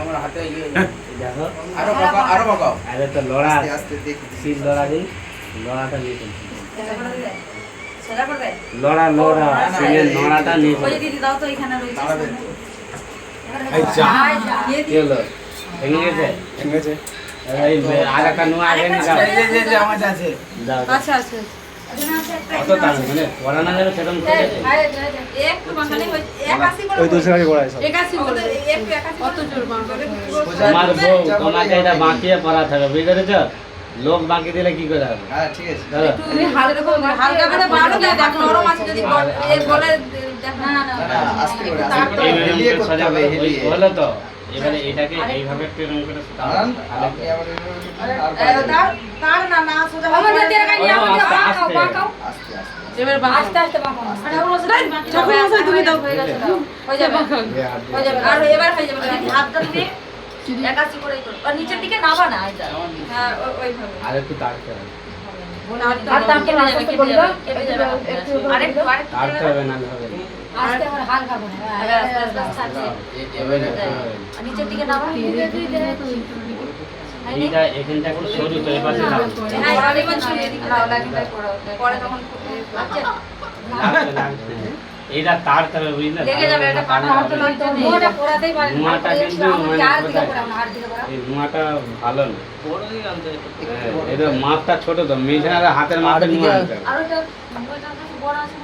আমার হাতে ইয়ে দেখো আরো বাঁকাও আরে তো লড়া আস্তে আস্তে দেখি সিল লড়া দিই লড়াটা নিয়ে চলছি সোজা করবে লড়া লড়া সিলের লড়াটা নিয়ে ওই যে দিদি দাও তো এখানে রয়েছে দাঁড়াবে এই যা কি হলো ভেঙে গেছে ঠিক আছে এই আর একটা নোয়া আগে নি দাও যে আমার আছে দাও আচ্ছা আচ্ছা কত টাকা মানে পড়ানো যাবে সেরকম করে একটু বাঁকানি ওই 81 করে ওই দুশো টাকা করে আছে 81 বলে একটু 81 কত জোর বাঁকাবে তোমার বউ তোমাকে এটা বাঁকিয়ে পড়া থাকবে বুঝতে পেরেছো লোক বাঁকি দিলে কি করে হবে হ্যাঁ ঠিক আছে ধরো তুমি হালকা করে বাড়ো না দেখো নরম আছে যদি এ বলে দেখ না না আস্তে করে এইভাবে হেলিয়ে করতে সোজা হবে ওই হেলিয়ে বলো তো এবারে এটাকে এইভাবে একটু এরকম করে দাঁড়ান তাহলে আপনি আবার তার না না সোজা হবে না দিয়ে রাখি আমাকে বাঁকাও বাঁকাও আস্তে আস্তে এবার আস্তে আস্তে বাঁকাও আরে ওগুলো যখন আছে তুমি দাও হয়ে গেছে হয়ে যাবে হয়ে যাবে আর এবার হয়ে যাবে দিদি হাতটা তুমি 81 করেই করো আর নিচের দিকে নাবা না এটা হ্যাঁ ওইভাবে আর একটু তাড়তে হবে আর তাম কেটে যাবে কেটে যাবে আরেকটু তাড়তে হবে না হবে আস্তে আমার হালকা করে আস্তে আস্তে এবারে আর নিচের দিকে নাবা এইটা এখানটা একটু সরু তো এই পাশে দাও হ্যাঁ আমি বলছি এদিকে নাও লাগিটা করো পরে তখন আচ্ছা লাগছে লাগছে এইটা তাড়তে হবে বুঝলে লেগে যাবে এটা কাটা হতে লাগতে নেই ওটা পোড়াতেই পারে ধোঁয়াটা কিন্তু মানে আর দিকে পোড়াও আর দিকে পোড়াও এই ধোঁয়াটা ভালো না এটা মাপটা ছোট তো মেঝার হাতের মাপের ধোঁয়া আনতে হবে। আর ওটা বড় আছে